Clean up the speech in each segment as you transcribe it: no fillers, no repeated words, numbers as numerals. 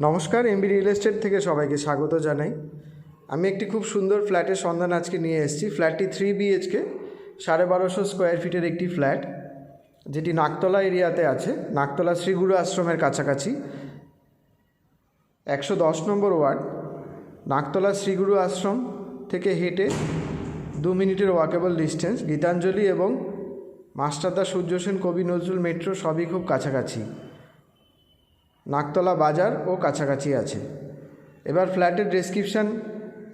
নমস্কার, MB real estate থেকে সবাইকে স্বাগত জানাই। আমি একটি খুব সুন্দর ফ্ল্যাটের সন্ধান আজকে নিয়ে এসেছি। ফ্ল্যাটটি 3 BHK 1250 স্কোয়ার ফিটের একটি ফ্ল্যাট, যেটি নাকতলা এরিয়াতে আছে, নাকতলা শ্রীগুরু আশ্রমের কাছাকাছি। 110 নম্বর ওয়ার্ড। নাকতলা শ্রীগুরু আশ্রম থেকে হেঁটে 2 মিনিটের ওয়াকেবল ডিস্টেন্স। গীতাঞ্জলি এবং মাস্টারদা সূর্য সেন কবি নজরুল মেট্রো সবই খুব কাছাকাছি। নাকতলা বাজার ও কাছাকাছি আছে। এবার ফ্ল্যাটের ডেসক্রিপশান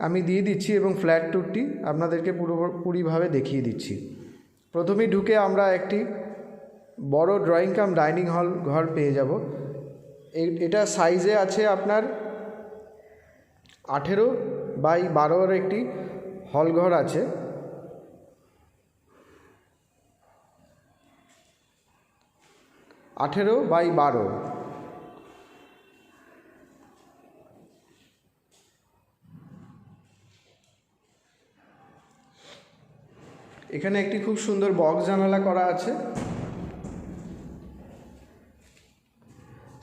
আমি দিয়ে দিচ্ছি এবং ফ্ল্যাট ট্যুরটি আপনাদেরকে পুরোপুরিভাবে দেখিয়ে দিচ্ছি। প্রথমেই ঢুকে আমরা একটি বড় ড্রয়িং কাম ডাইনিং হল ঘর পেয়ে যাব। এটা সাইজে আছে আপনার 18x12 একটি হল ঘর আছে। এখানে একটি খুব সুন্দর বক্স জানালা করা আছে।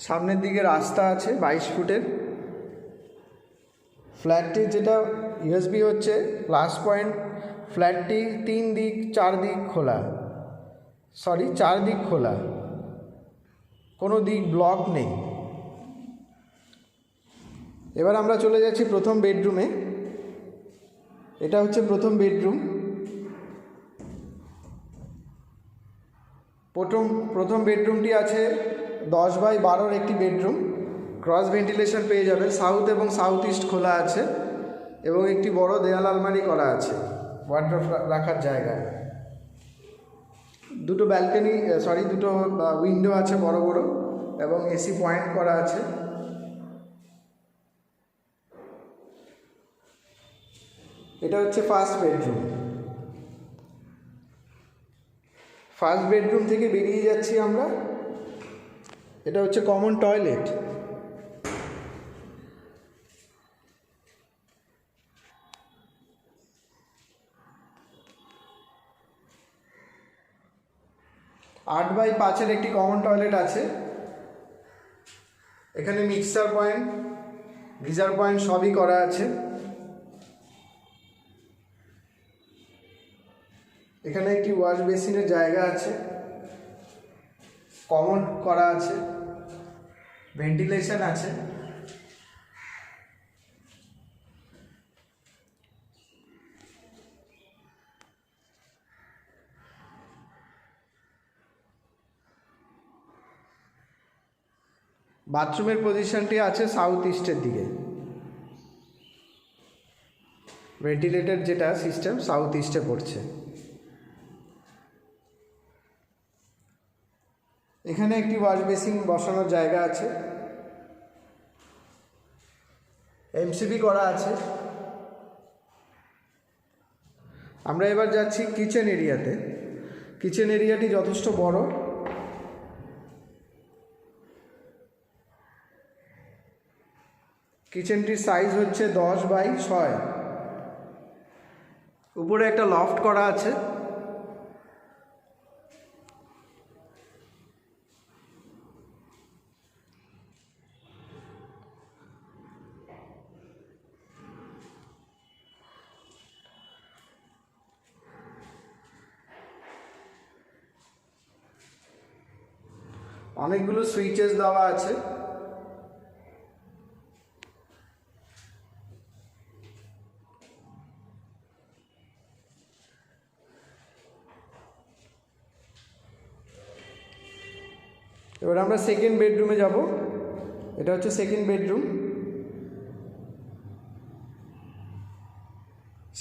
সামনের দিকে রাস্তা আছে 22 ফুটের। ফ্ল্যাটটির যেটা ইউএসপি হচ্ছে প্লাস পয়েন্ট, ফ্ল্যাটটি 4 দিক খোলা, কোনো দিক ব্লক নেই। এবার আমরা চলে যাচ্ছি প্রথম বেডরুমে। এটা হচ্ছে প্রথম বেডরুম। প্রথম বেডরুমটি আছে 10x12 একটি বেডরুম। ক্রস ভেন্টিলেশন পেয়ে যাবেন। সাউথ এবং সাউথ ইস্ট খোলা আছে এবং একটি বড় দেয়াল আলমারি করা আছে ওয়ার্ড্রোব রাখার জায়গায়। দুটো উইন্ডো আছে বড় বড় এবং এসি পয়েন্ট করা আছে। এটা হচ্ছে ফার্স্ট বেডরুম। ফার্স্ট বেডরুম থেকে বেরিয়ে যাচ্ছি আমরা। এটা হচ্ছে কমন টয়লেট। আট বাই 5 একটি কমন টয়লেট আছে। এখানে মিক্সার পয়েন্ট, গিজার পয়েন্ট সবই করা আছে। এখানে একটি ওয়াশ বেসিনের জায়গা আছে, কমন করা আছে, ভেন্টিলেশন আছে। বাথরুমের পজিশনটি আছে সাউথ ইস্টের দিকে। ভেন্টিলেটর যেটা সিস্টেম সাউথ ইস্টে পড়ছে। এখানে একটি ওয়াশ বেসিন বসানোর জায়গা আছে, এমসিবি করা আছে। আমরা এবার যাচ্ছি কিচেন এরিয়াতে। কিচেন এরিয়াটি যথেষ্ট বড়। কিচেনটির সাইজ হচ্ছে 10x6। উপরে একটা লফট করা আছে। অনেকগুলো সুইচেস দেওয়া আছে। এবার আমরা সেকেন্ড বেডরুমে যাব। এটা হচ্ছে সেকেন্ড বেডরুম।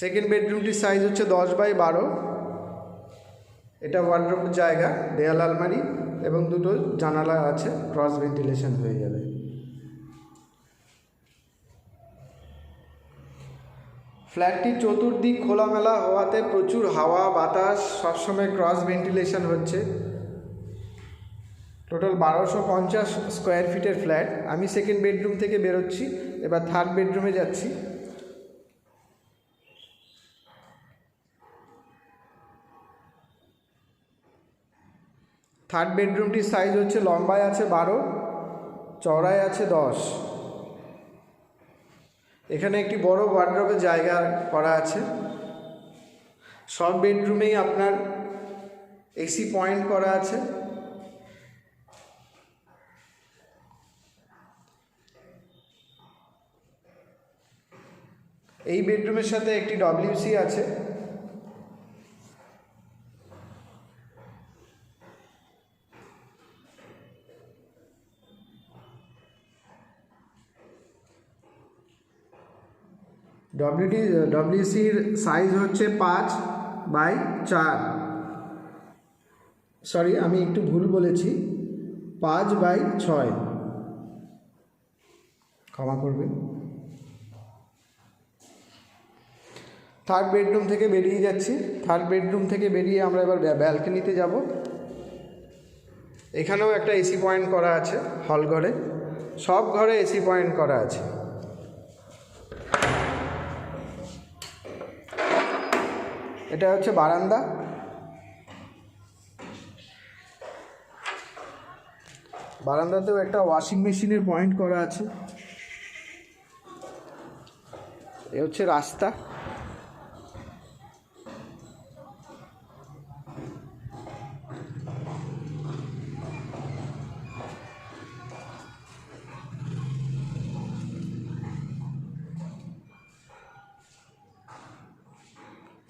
সেকেন্ড বেডরুমটির সাইজ হচ্ছে 10x12। এটা ওয়ার্ড্রোব জায়গা, দেয়াল আলমারি এবং দুটো জানালা আছে, ক্রস ভেন্টিলেশন হয়ে যাবে। ফ্ল্যাটটির চতুর্দিক খোলামেলা হওয়াতে প্রচুর হাওয়া বাতাস, সবসময় ক্রস ভেন্টিলেশন হচ্ছে। টোটাল 1250 স্কোয়ার ফিটের ফ্ল্যাট। আমি সেকেন্ড বেডরুম থেকে বেরোচ্ছি, এবার থার্ড বেডরুমে যাচ্ছি। থার্ড বেডরুমটির সাইজ হচ্ছে লম্বায় আছে 12, চওড়ায় আছে 10। এখানে একটি বড় ওয়ার্ডরোবের জায়গা করা আছে। সব বেডরুমেই আপনার এসি পয়েন্ট করা আছে। এই বেডরুমের সাথে একটি ডব্লিউসি আছে। ডব্লিউসির সাইজ হচ্ছে 5x4, সরি আমি একটু ভুল বলেছি, 5x6, ক্ষমা করবেন। থার্ড বেডরুম থেকে বেরিয়ে যাচ্ছি। থার্ড বেডরুম থেকে বেরিয়ে আমরা এবার ব্যালকনিতে যাব। এখানেও একটা এসি পয়েন্ট করা আছে হল ঘরে। সব ঘরে এসি পয়েন্ট করা আছে। এটা হচ্ছে বারান্দা। বারান্দাতেও একটা ওয়াশিং মেশিনের পয়েন্ট করা আছে। এ হচ্ছে রাস্তা।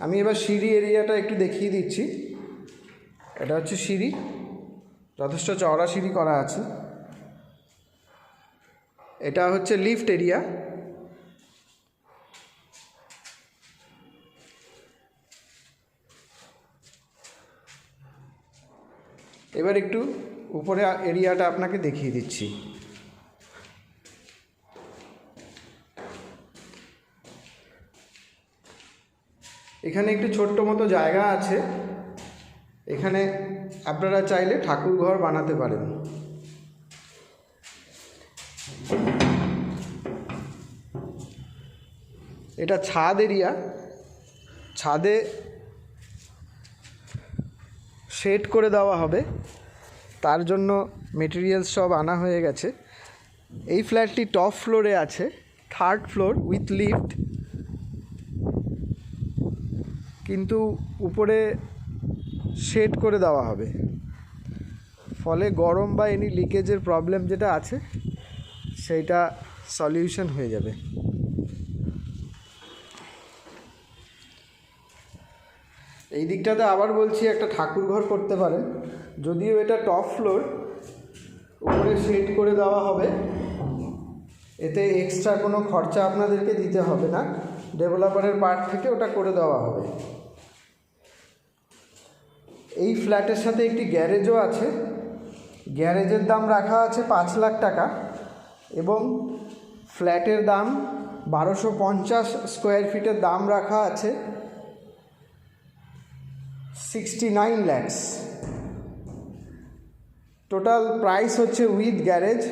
আমি এবার সিঁড়ি এরিয়াটা একটু দেখিয়ে দিচ্ছি। এটা হচ্ছে সিঁড়ি, যথেষ্ট চওড়া সিঁড়ি করা আছে। এটা হচ্ছে লিফট এরিয়া। এবার একটু উপরে এরিয়াটা আপনাকে দেখিয়ে দিচ্ছি। এখানে একটু ছোট্ট মতো জায়গা আছে। এখানে আপনারা চাইলে ঠাকুর ঘর বানাতে পারেন। এটা ছাদ এরিয়া। ছাদে শেড করে দেওয়া হবে, তার জন্য মেটেরিয়ালস সব আনা হয়ে গেছে। এই ফ্ল্যাটটি টপ ফ্লোরে আছে, থার্ড ফ্লোর উইথ লিফট, কিন্তু উপরে শেড করে দেওয়া হবে, ফলে গরম বা এনি লিকেজের প্রবলেম যেটা আছে সেইটা সলিউশন হয়ে যাবে। এই দিকটাতে আবার বলছি একটা ঠাকুর ঘর করতে পারেন, যদিও এটা টপ ফ্লোর, উপরে শেড করে দেওয়া হবে। এতে এক্সট্রা কোনো খরচা আপনাদেরকে দিতে হবে না, ডেভেলপারের পার্ট থেকে ওটা করে দেওয়া হবে। এই ফ্ল্যাটের সাথে একটি গ্যারেজও আছে। গ্যারেজের দাম রাখা আছে 5 লাখ টাকা এবং ফ্ল্যাটের দাম 1250 স্কোয়ার ফিটের দাম রাখা আছে 69 lakhs। টোটাল প্রাইস হচ্ছে with garage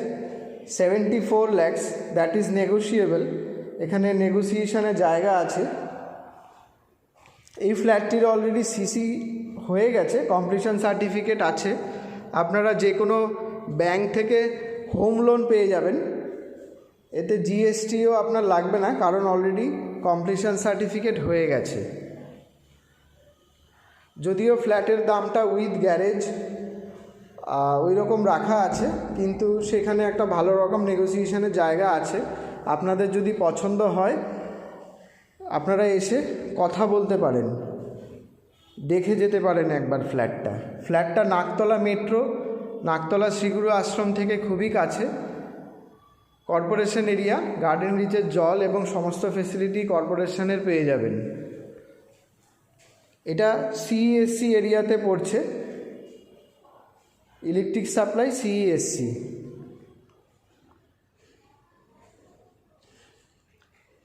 74 lakhs, that is negotiable. এখানে নেগোসিয়েশনের জায়গা আছে। এই ফ্ল্যাটটির অলরেডি সিসি হয়ে গেছে, কমপ্লিশন সার্টিফিকেট আছে। আপনারা যে কোনো ব্যাংক থেকে হোম লোন পেয়ে যাবেন। এতে জিএসটিও আপনার লাগবে না, কারণ অলরেডি কমপ্লিশন সার্টিফিকেট হয়ে গেছে। যদিও ফ্ল্যাটের দামটা উইথ গ্যারেজ ওই রকম রাখা আছে, কিন্তু সেখানে একটা ভালো রকম নেগোসিয়েশনের জায়গা আছে। আপনাদের যদি পছন্দ হয় আপনারা এসে কথা বলতে পারেন, দেখে যেতে পারেন একবার ফ্ল্যাটটা নাকতলা মেট্রো, নাকতলা শ্রীগুরু আশ্রম থেকে খুবই কাছে। কর্পোরেশন এরিয়া, গার্ডেন রিচের জল এবং সমস্ত ফেসিলিটি কর্পোরেশনের পেয়ে যাবেন। এটা সিইএসসি এরিয়াতে পড়ছে, ইলেকট্রিক সাপ্লাই সিইএসসি।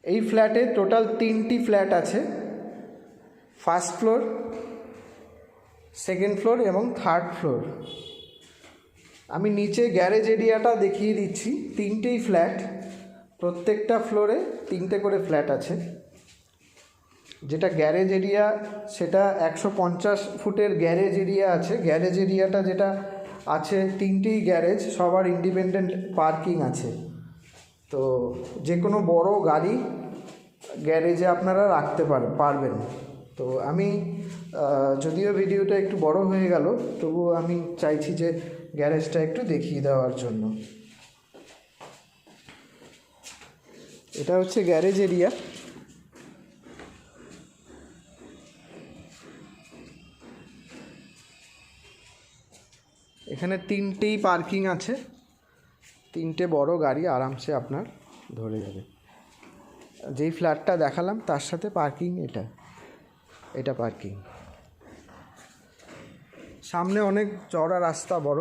এই ফ্ল্যাটে টোটাল 3টি ফ্ল্যাট আছে, ফার্স্ট ফ্লোর, সেকেন্ড ফ্লোর এবং থার্ড ফ্লোর। আমি নিচে গ্যারেজ এরিয়াটা দেখিয়ে দিচ্ছি। 3টেই ফ্ল্যাট, প্রত্যেকটা ফ্লোরে 3টে করে ফ্ল্যাট আছে। যেটা গ্যারেজ এরিয়া সেটা 150 ফুটের গ্যারেজ এরিয়া আছে। গ্যারেজ এরিয়াটা যেটা আছে 3টেই গ্যারেজ, সবার ইন্ডিপেন্ডেন্ট পার্কিং আছে। তো যে কোনো বড় গাড়ি গ্যারেজে আপনারা রাখতে পারবেন। তো আমি যদিও ভিডিওটা একটু বড় হয়ে গেল, তবুও আমি চাইছি যে গ্যারেজটা একটু দেখিয়ে দেওয়ার জন্য। এটা হচ্ছে গ্যারেজ এরিয়া। এখানে 3টেই পার্কিং আছে, 3টে বড় গাড়ি আরামসে আপনার ধরে যাবে। যেই ফ্ল্যাটটা দেখালাম তার সাথে পার্কিং এটা পার্কিং। সামনে অনেক চওড়া রাস্তা, বড়।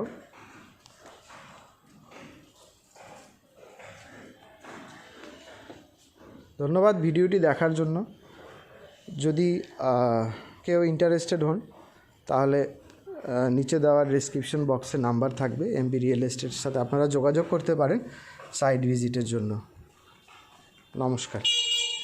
ধন্যবাদ ভিডিওটি দেখার জন্য। যদি কেউ ইন্টারেস্টেড হন তাহলে নিচে দেওয়া ডেসক্রিপশন বক্সে নাম্বার থাকবে, এমবি রিয়েল এস্টেটের সাথে আপনারা যোগাযোগ করতে পারেন সাইট ভিজিটের জন্য। নমস্কার।